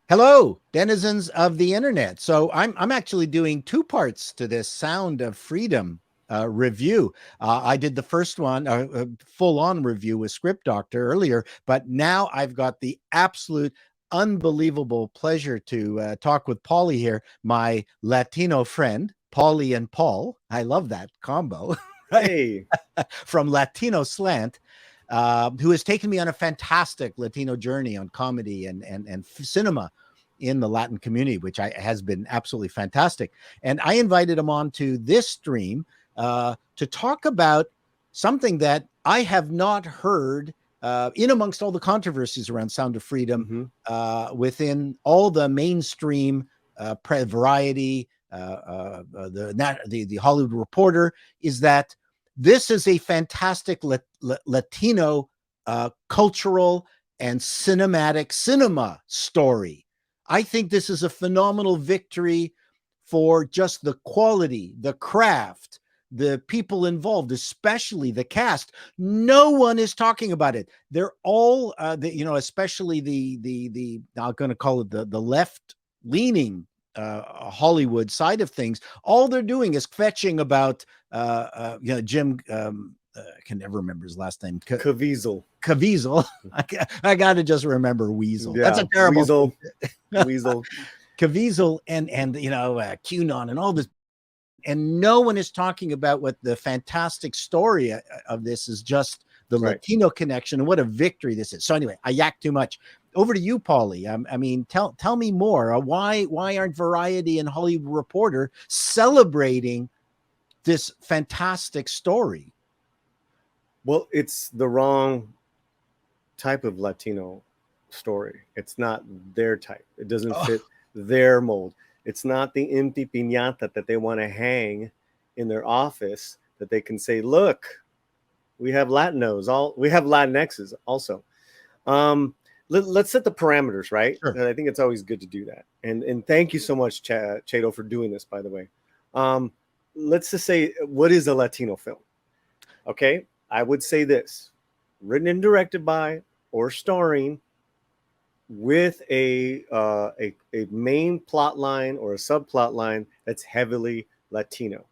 Hello, denizens of the internet. So I'm actually doing two parts to this Sound of Freedom review. I did the first one, full-on review with Script Doctor earlier, but now I've got the absolute unbelievable pleasure to talk with Paulie here, my Latino friend, Paulie and Paul. I love that combo, right? Hey, From Latino Slant. Who has taken me on a fantastic Latino journey on comedy and cinema in the Latin community, which has been absolutely fantastic. And I invited him on to this stream to talk about something that I have not heard in amongst all the controversies around Sound of Freedom hmm within all the mainstream variety, the Hollywood Reporter, is that this is a fantastic Latino cultural and cinema story. I think this is a phenomenal victory for just the quality, the craft, the people involved, especially the cast. No one is talking about it. They're all, especially the I'm going to call it the left leaning Hollywood side of things. All they're doing is fetching about Jim. I can never remember his last name. Caviezel. Caviezel. I got to just remember Weasel. That's Yeah, a terrible Weasel. thing. Weasel. Caviezel and QAnon and all this, and no one is talking about what the fantastic story of this is. Just the Right. Latino connection and what a victory this is. So anyway, I yacked too much. Over to you, Paulie. I mean, tell me more. Why aren't Variety and Hollywood Reporter celebrating this fantastic story? Well, it's the wrong type of Latino story. It's not their type. It doesn't fit their mold. It's not the empty piñata that they want to hang in their office that they can say, look, we have Latinos, we have Latinxes also. Let's set the parameters, right? Sure. And I think it's always good to do that. And thank you so much, Chato, for doing this, by the way. Let's just say, what is a Latino film? Okay, I would say this: written and directed by or starring with a main plot line or a subplot line that's heavily Latino.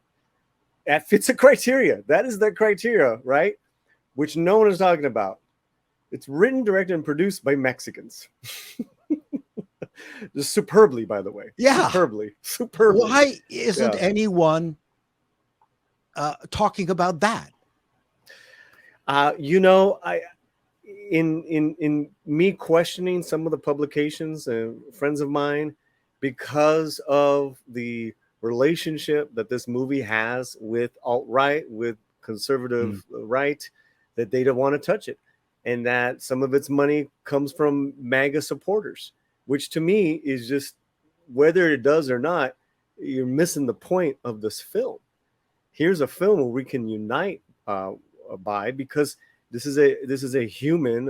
That fits a criteria. That is the criteria, right? Which no one is talking about. It's written, directed, and produced by Mexicans. Just superbly, by the way. Yeah. Superbly. Why isn't anyone talking about that? In me questioning some of the publications and friends of mine, because of the relationship that this movie has with alt-right, with conservative right, that they don't want to touch it, and that some of its money comes from MAGA supporters, which to me is just, whether it does or not, you're missing the point of this film. Here's a film where we can unite by, because this is a human,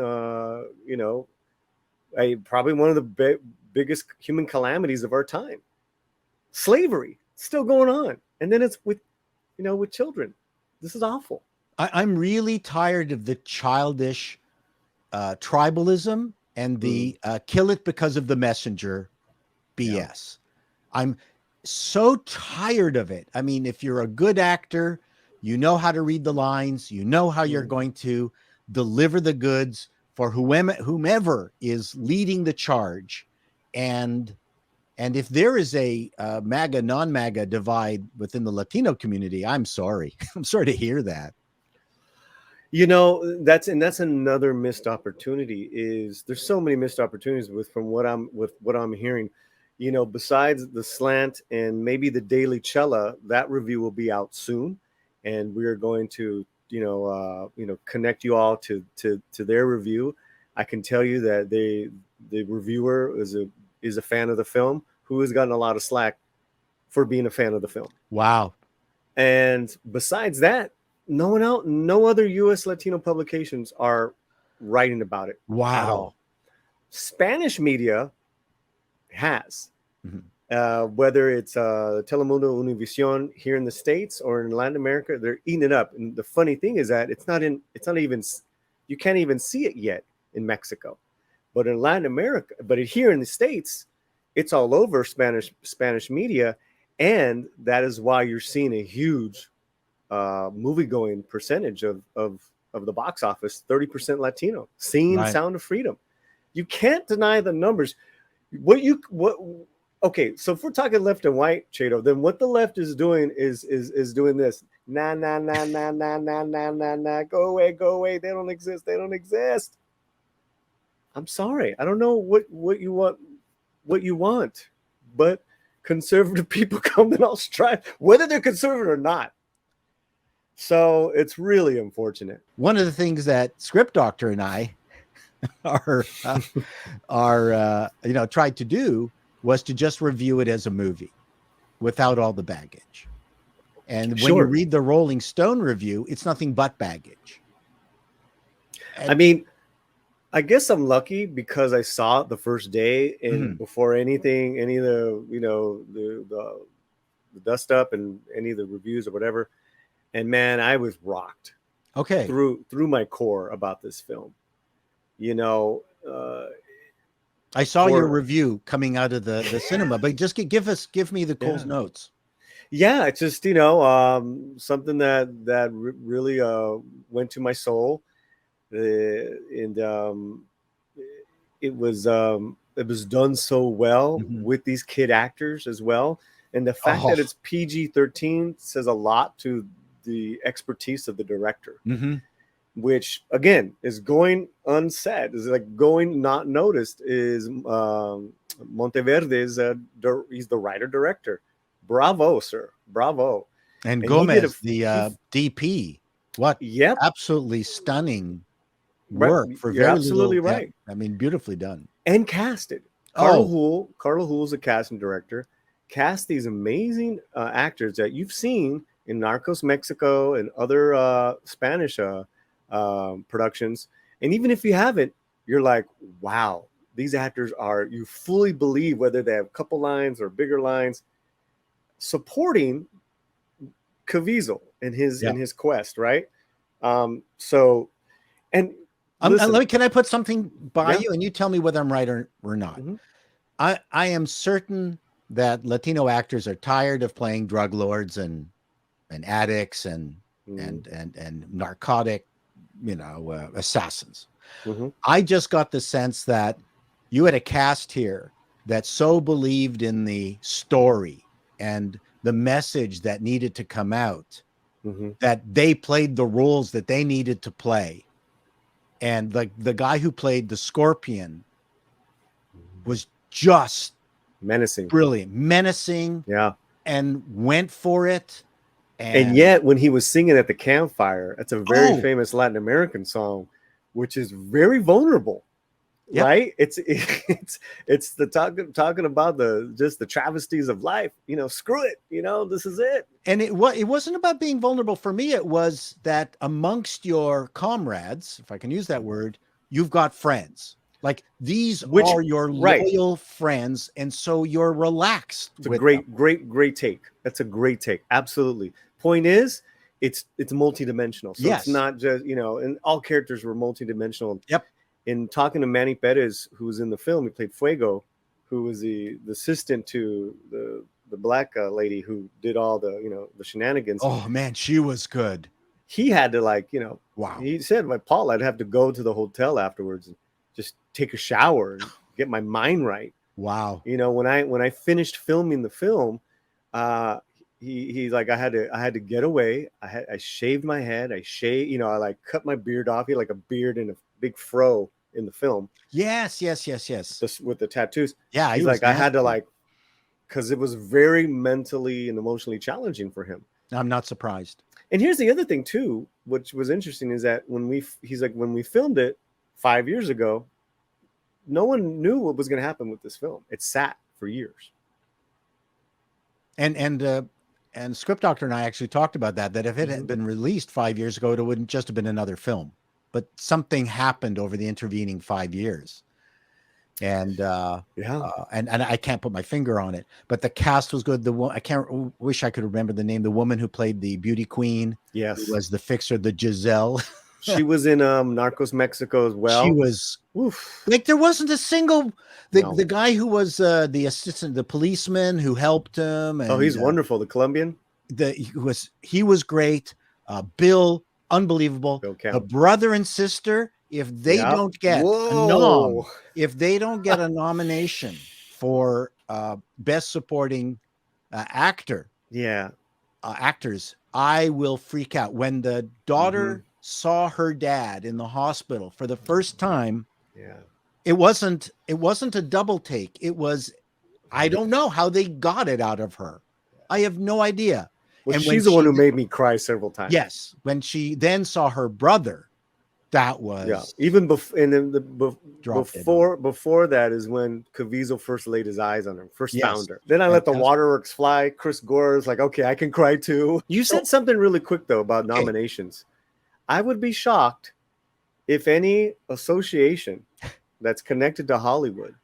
probably one of the biggest human calamities of our time. Slavery still going on, and then it's with children. This is awful. I'm really tired of the childish tribalism and the kill it because of the messenger BS. Yeah. I'm so tired of it. I mean, if you're a good actor, you know how to read the lines, you know how you're going to deliver the goods for whomever is leading the charge. And if there is a MAGA, non-MAGA divide within the Latino community, I'm sorry. I'm sorry to hear that. That's another missed opportunity. Is there's so many missed opportunities with what I'm hearing. Besides the Slant and maybe the Daily Cella, that review will be out soon, and we are going to connect you all to their review. I can tell you that the reviewer is a fan of the film, who has gotten a lot of slack for being a fan of the film. Wow. And besides that, no other U.S. Latino publications are writing about it. Wow. At all. Spanish media has, whether it's Telemundo, Univision here in the States or in Latin America, they're eating it up. And the funny thing is that it's not even, you can't even see it yet in Mexico. But in Latin America, but here in the States, it's all over Spanish media, and that is why you're seeing a huge movie going percentage of the box office, 30% Latino, seeing Right. Sound of Freedom. You can't deny the numbers. Okay, so if we're talking left and white, Chato, then what the left is doing is doing this. Nah, nah, nah, nah, nah, nah, nah, nah, nah. Go away. They don't exist. I'm sorry. I don't know what you want, but conservative people come and all strive, whether they're conservative or not. So it's really unfortunate. One of the things that Script Doctor and I are tried to do was to just review it as a movie without all the baggage. And when you read the Rolling Stone review, it's nothing but baggage. And, I mean, I guess I'm lucky because I saw it the first day, and before any of the the dust up and any of the reviews or whatever. And man, I was rocked. Okay. Through my core about this film. I saw your review coming out of the cinema, but just give me the Cole's notes. Yeah, it's just something that really went to my soul, and it was done so well with these kid actors as well, and the fact that it's PG-13 says a lot to the expertise of the director. Which again is going unsaid, is like going not noticed, is Monteverde's he's the writer director. Bravo, sir. Bravo. And Gomez, the DP. What? Yep. Absolutely stunning work for You're absolutely right. I mean, beautifully done. And casted. Carlo Hull's a casting director. Cast these amazing actors that you've seen in Narcos Mexico and other Spanish productions. And even if you haven't, you're like, wow, these actors you fully believe, whether they have a couple lines or bigger lines, supporting Caviezel in his quest, right? Can I put something by you and you tell me whether I'm right or not? I am certain that Latino actors are tired of playing drug lords and addicts and narcotic assassins. I just got the sense that you had a cast here that so believed in the story and the message that needed to come out that they played the roles that they needed to play. And the guy who played the Scorpion was just menacing, brilliant, menacing, and went for it. And yet, when he was singing at the campfire, that's a very famous Latin American song, which is very vulnerable, right? It's the talking about the travesties of life. Screw it. This is it. And it wasn't about being vulnerable for me. It was that amongst your comrades, if I can use that word, you've got friends. Like these are your loyal friends, and so you're relaxed. It's a great take. That's a great take. Absolutely. Point is, it's multidimensional. So it's not just and all characters were multidimensional. Yep. In talking to Manny Perez, who was in the film, he played Fuego, who was the assistant to the black lady who did all the shenanigans. Oh man, she was good. He had to wow. He said, Paul, I'd have to go to the hotel afterwards and just take a shower and get my mind right. Wow. When I finished filming the film, he's like, I had to get away. I shaved my head. I cut my beard off. He had like a beard and a big fro in the film. Yes. With the tattoos. Yeah. He's like, I had to because it was very mentally and emotionally challenging for him. I'm not surprised. And here's the other thing too, which was interesting, is that when we filmed it 5 years ago, no one knew what was going to happen with this film. It sat for years. And Script Doctor and I actually talked about that if it had been released 5 years ago, it wouldn't just have been another film. But something happened over the intervening 5 years. And and I can't put my finger on it, but the cast was good. Wish I could remember the name. The woman who played the beauty queen, yes, who was the fixer, the Giselle. She was in Narcos Mexico as She well. was Oof. like, there wasn't a single No. the guy who was the assistant, the policeman who helped him, Oh, and he's wonderful. The Colombian. he was great. Bill, unbelievable. Bill The Count. brother and sister, if they Yeah. don't get Whoa. a nomination for best supporting actor, Yeah. actors, I will freak out. When the daughter saw her dad in the hospital for the first time, Yeah. it wasn't a double take. It was, I don't know how they got it out of her. I have no idea. Well, And when she's the one she, who made me cry several times. yes, when she then saw her brother, that was, Yeah. Even before, and then dropped it on. before that is when Caviezel first laid his eyes on her, first Yes. found her. Then I let the Fantastic. waterworks fly. Chris Gore is like, okay, I can cry too. You said something really quick though about nominations. I would be shocked if any association that's connected to Hollywood,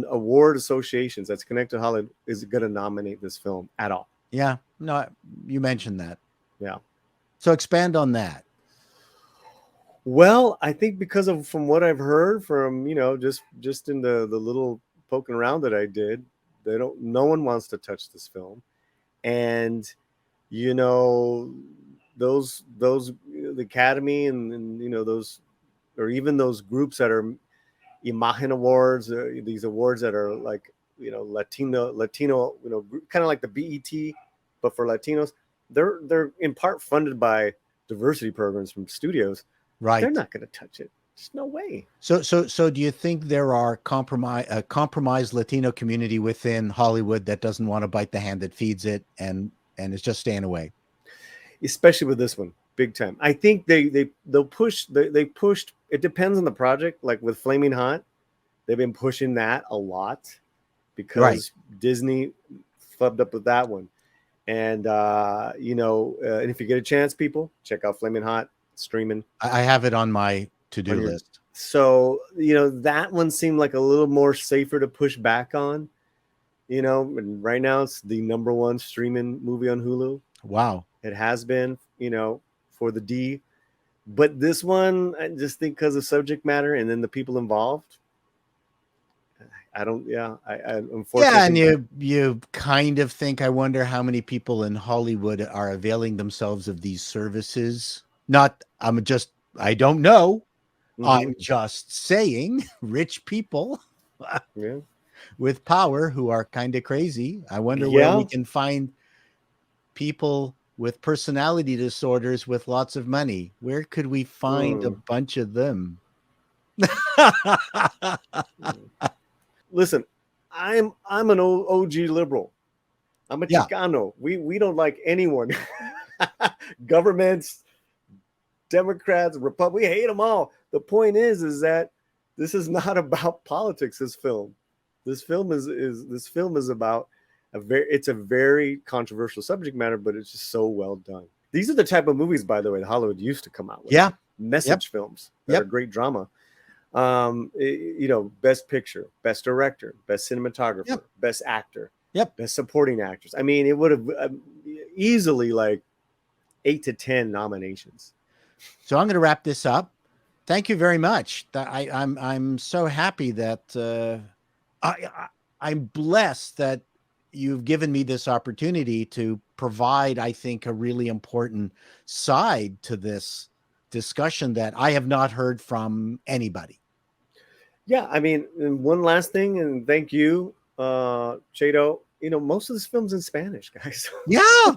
award associations that's connected to Hollywood, is going to nominate this film at all. Yeah, no, you mentioned that. Yeah. So expand on that. Well, I think because of from what I've heard from, just in the little poking around that I did, no one wants to touch this film. And those the Academy and those, or even those groups that are Imagen Awards, these awards that are like, Latino, kind of like the BET, but for Latinos, they're in part funded by diversity programs from studios. Right. They're not going to touch it. There's no way. So do you think there are compromised Latino community within Hollywood that doesn't want to bite the hand that feeds it and is just staying away? Especially with this one, big time. I think they'll push. They pushed. It depends on the project. Like with Flaming Hot, they've been pushing that a lot because Disney flubbed up with that one. And and if you get a chance, people check out Flaming Hot streaming. I have it on my to-do list. So that one seemed like a little more safer to push back on. And right now it's the #1 streaming movie on Hulu. Wow. It has been, for the D. But this one, I just think because of subject matter and then the people involved, I unfortunately. Yeah, and you kind of think, I wonder how many people in Hollywood are availing themselves of these services. I don't know. I'm just saying, rich people with power who are kind of crazy. I wonder where we can find people with personality disorders with lots of money. Where could we find a bunch of them? Listen, I'm an OG liberal. I'm a Chicano. We don't like anyone. Governments, Democrats, Republicans, we hate them all. The point is that this is not about politics. This film is about it's a very controversial subject matter, but it's just so well done. These are the type of movies, by the way, that Hollywood used to come out with. Yeah, message films that are great drama. Best picture, best director, best cinematographer, best actor, best supporting actress. I mean, it would have easily like 8 to 10 nominations. So I'm going to wrap this up. Thank you very much. I'm so happy that I'm blessed that you've given me this opportunity to provide, I think, a really important side to this discussion that I have not heard from anybody. Yeah, I mean, and one last thing, and thank you, Chato. Most of this film's in Spanish, guys. Yeah.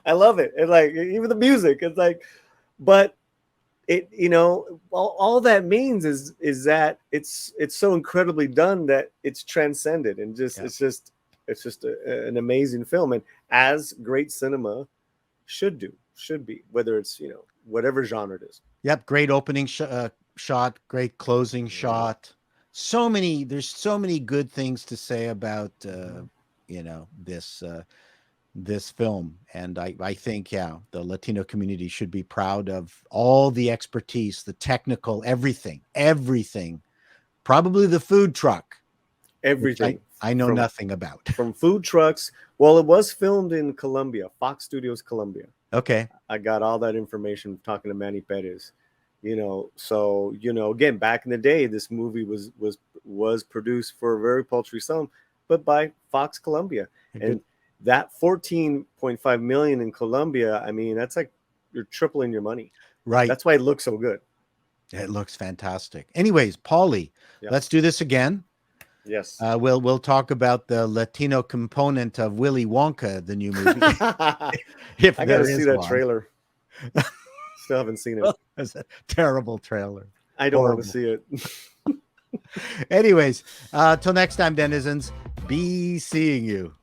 I love it. And like, even the music, it's like, but it, all that means is that it's so incredibly done that it's transcended and it's just an amazing film, and as great cinema should be, whether it's whatever genre it is. Yep, great opening shot, great closing shot. There's so many good things to say about this film, and I think the Latino community should be proud of all the expertise, the technical, everything, probably the food truck, everything I know nothing about. From food trucks. Well, it was filmed in Colombia, Fox Studios Colombia. Okay. I got all that information talking to Manny Perez. So again, back in the day, this movie was produced for a very paltry sum, but by Fox Columbia, Good. and that 14.5 million in Colombia. I mean, that's like you're tripling your money. Right. That's why it looks so good. It looks fantastic. Anyways, Paulie, Yeah. let's do this again. Yes. We'll talk about the Latino component of Willy Wonka, the new movie, if I got to there see is that one. trailer. Still haven't seen it. It's a terrible trailer. I don't want to Horrible. see it. Anyways, till next time, denizens, be seeing you.